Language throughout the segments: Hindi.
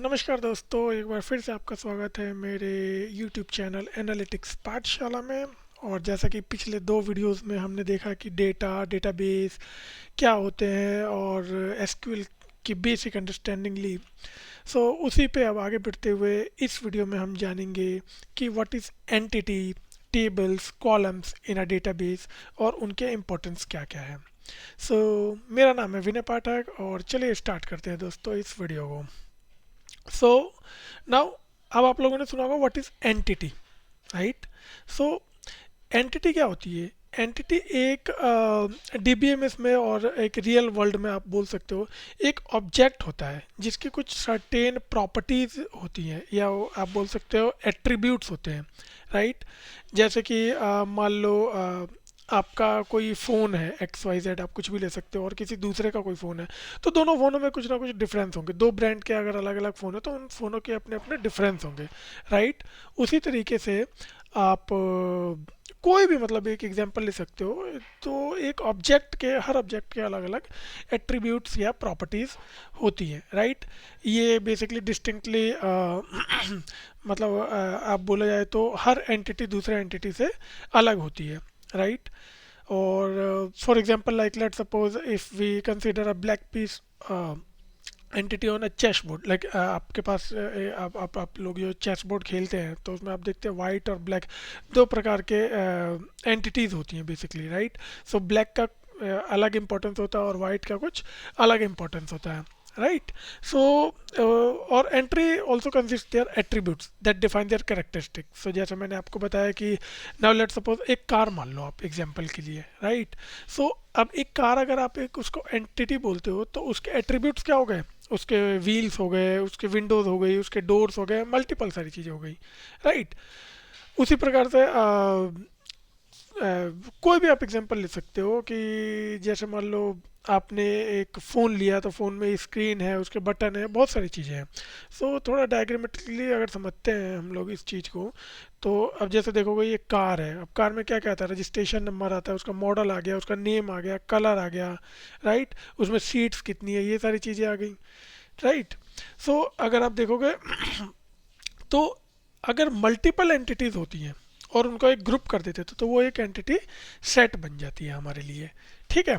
नमस्कार दोस्तों, एक बार फिर से आपका स्वागत है मेरे YouTube चैनल एनालिटिक्स पाठशाला में। और जैसा कि पिछले दो वीडियोस में हमने देखा कि डेटाबेस क्या होते हैं और एसक्यूएल की बेसिक अंडरस्टैंडिंग ली। उसी पे अब आगे बढ़ते हुए इस वीडियो में हम जानेंगे कि what is entity, tables, columns in a database और उनके इम्पोर्टेंस क्या क्या है। मेरा नाम है विनय पाठक और चलिए स्टार्ट करते हैं दोस्तों इस वीडियो को। सो नाउ, अब आप लोगों ने सुना होगा what is entity, right. So entity क्या होती है? एंटिटी एक डीबीएमएस में और एक रियल वर्ल्ड में आप बोल सकते हो एक ऑब्जेक्ट होता है जिसकी कुछ सर्टेन प्रॉपर्टीज होती हैं, या आप बोल सकते हो एट्रीब्यूट्स होते हैं, राइट। जैसे कि मान लो आपका कोई फ़ोन है एक्स वाई जेड, आप कुछ भी ले सकते हो, और किसी दूसरे का कोई फ़ोन है, तो दोनों फ़ोनों में कुछ ना कुछ डिफरेंस होंगे। दो ब्रांड के अगर अलग अलग फ़ोन है तो उन फ़ोनों के अपने अपने डिफरेंस होंगे, राइट। उसी तरीके से आप कोई भी मतलब एक एग्जांपल ले सकते हो। तो एक ऑब्जेक्ट के, हर ऑब्जेक्ट के अलग अलग एट्रीब्यूट्स या प्रॉपर्टीज़ होती हैं, राइट। ये बेसिकली डिस्टिंक्टली मतलब आप बोला जाए तो हर एंटिटी दूसरे एंटिटी से अलग होती है, राइट। और for example like let suppose if we consider a black piece entity on a chess board, like आपके पास आप लोग जो चेस बोर्ड खेलते हैं तो उसमें आप देखते हैं वाइट और ब्लैक दो प्रकार के एंटिटीज होती हैं बेसिकली, राइट। ब्लैक का अलग इंपॉर्टेंस होता है और वाइट का कुछ अलग इंपॉर्टेंस होता है, राइट। सो और entry also consist their attributes that define their characteristic. जैसे मैंने आपको बताया कि नाउ लेट सपोज एक कार मान लो आप एग्जांपल के लिए, राइट। अब एक कार अगर आप एक उसको एंटिटी बोलते हो तो उसके एट्रीब्यूट्स क्या हो गए? उसके व्हील्स हो गए, उसके विंडोज हो गई, उसके डोर्स हो गए, मल्टीपल सारी चीज़ें हो गई, राइट। उसी प्रकार से कोई भी आप एग्जांपल ले सकते हो कि जैसे मान लो आपने एक फ़ोन लिया तो फ़ोन में स्क्रीन है, उसके बटन है, बहुत सारी चीज़ें हैं। थोड़ा डायग्रामेटिकली अगर समझते हैं हम लोग इस चीज़ को, तो अब जैसे देखोगे ये कार है। अब कार में क्या क्या आता है? रजिस्ट्रेशन नंबर आता है, उसका मॉडल आ गया, उसका नेम आ गया, कलर आ गया, राइट। उसमें सीट्स कितनी है, ये सारी चीज़ें आ गई, राइट। अगर आप देखोगे तो अगर मल्टीपल एंटिटीज होती हैं और उनको एक ग्रुप कर देते तो वो एक एंटिटी सेट बन जाती है हमारे लिए, ठीक है।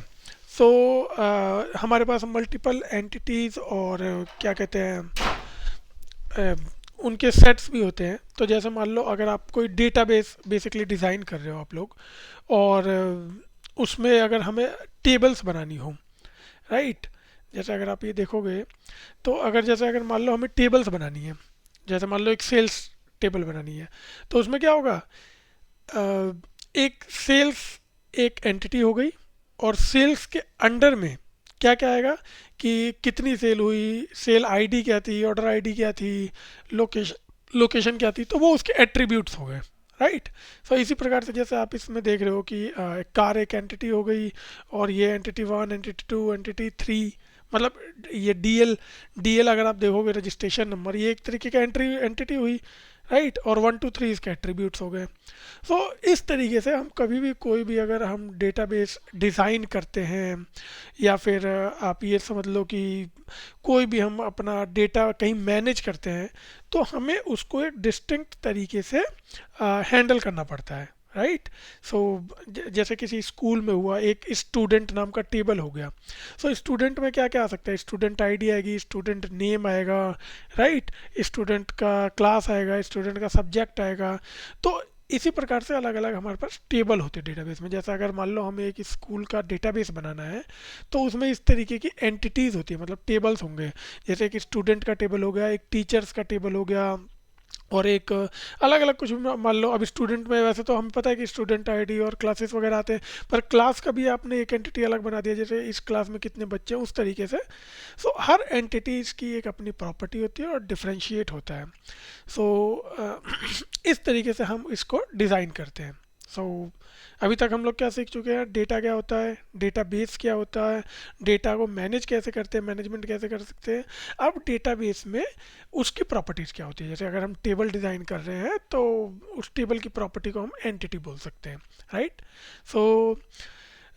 हमारे पास मल्टीपल एंटिटीज और क्या कहते हैं उनके सेट्स भी होते हैं। तो जैसे मान लो अगर आप कोई डेटाबेस बेसिकली डिज़ाइन कर रहे हो आप लोग, और उसमें अगर हमें टेबल्स बनानी हो, राइट। जैसे अगर आप ये देखोगे तो अगर जैसे अगर मान लो हमें टेबल्स बनानी है, जैसे मान लो एक सेल्स टेबल बनानी है, तो उसमें क्या होगा? एक सेल्स एक एंटिटी हो गई, और सेल्स के अंडर में क्या क्या आएगा कि कितनी सेल हुई, सेल आईडी क्या थी, ऑर्डर आईडी क्या थी, लोकेशन क्या थी, तो वो उसके एट्रीब्यूट्स हो गए, राइट। इसी प्रकार से जैसे आप इसमें देख रहे हो कि कार एक एंटिटी हो गई, और ये entity one, entity two, entity three, मतलब ये डीएल डीएल अगर आप देखोगे रजिस्ट्रेशन नंबर, ये एक तरीके का एंटिटी हुई, राइट। और वन टू थ्री इसके एट्रीब्यूट्स हो गए। इस तरीके से हम कभी भी कोई भी अगर हम डेटाबेस डिज़ाइन करते हैं, या फिर आप ये समझ लो कि कोई भी हम अपना डेटा कहीं मैनेज करते हैं, तो हमें उसको एक डिस्टिंक्ट तरीके से हैंडल करना पड़ता है, राइट। जैसे किसी स्कूल में हुआ, एक स्टूडेंट नाम का टेबल हो गया। स्टूडेंट में क्या क्या आ सकता है? स्टूडेंट आईडी आएगी, स्टूडेंट नेम आएगा, राइट। स्टूडेंट का क्लास आएगा, स्टूडेंट का सब्जेक्ट आएगा। तो इसी प्रकार से अलग अलग हमारे पास टेबल होते हैं डेटाबेस में। जैसा अगर मान लो हमें एक स्कूल का डेटाबेस बनाना है, तो उसमें इस तरीके की एंटिटीज़ होती है, मतलब टेबल्स होंगे। जैसे एक स्टूडेंट का टेबल हो गया, एक टीचर्स का टेबल हो गया, और एक अलग अलग कुछ भी मान लो। अब स्टूडेंट में वैसे तो हमें पता है कि स्टूडेंट आईडी और क्लासेस वगैरह आते हैं, पर क्लास का भी आपने एक एंटिटी अलग बना दिया, जैसे इस क्लास में कितने बच्चे हैं, उस तरीके से। हर एंटिटीज़ की एक अपनी प्रॉपर्टी होती है और डिफ्रेंशिएट होता है। इस तरीके से हम इसको डिज़ाइन करते हैं। सो अभी तक हम लोग क्या सीख चुके हैं? डेटा क्या होता है, डेटाबेस क्या होता है, डेटा को मैनेज कैसे करते हैं, मैनेजमेंट कैसे कर सकते हैं। अब डेटाबेस में उसकी प्रॉपर्टीज़ क्या होती है? जैसे अगर हम टेबल डिज़ाइन कर रहे हैं तो उस टेबल की प्रॉपर्टी को हम एंटिटी बोल सकते हैं, राइट। सो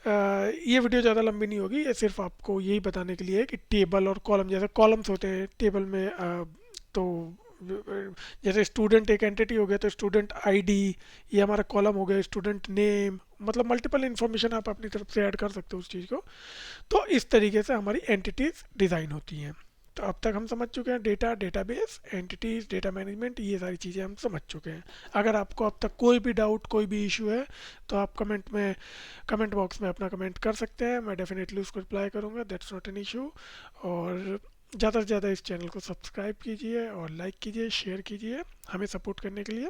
ये वीडियो ज़्यादा लंबी नहीं होगी, ये सिर्फ आपको यही बताने के लिए है कि टेबल और कॉलम, जैसे कॉलम्स होते हैं टेबल में, तो जैसे स्टूडेंट एक एंटिटी हो गया तो स्टूडेंट आईडी, ये हमारा कॉलम हो गया, स्टूडेंट नेम, मतलब मल्टीपल इन्फॉर्मेशन आप अपनी तरफ से ऐड कर सकते हो उस चीज़ को। तो इस तरीके से हमारी एंटिटीज़ डिज़ाइन होती हैं। तो अब तक हम समझ चुके हैं data, database, entities, data management, ये सारी चीज़ें हम समझ चुके हैं। अगर आपको अब तक कोई भी डाउट, कोई भी इशू है तो आप कमेंट बॉक्स में अपना कमेंट कर सकते हैं, मैं डेफिनेटली उसको रिप्लाई करूँगा, दैट्स नॉट एन इशू। और ज़्यादा से ज़्यादा इस चैनल को सब्सक्राइब कीजिए और लाइक कीजिए, शेयर कीजिए हमें सपोर्ट करने के लिए।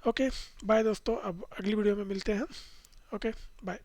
ओके, बाय दोस्तों, अब अगली वीडियो में मिलते हैं। Okay, bye.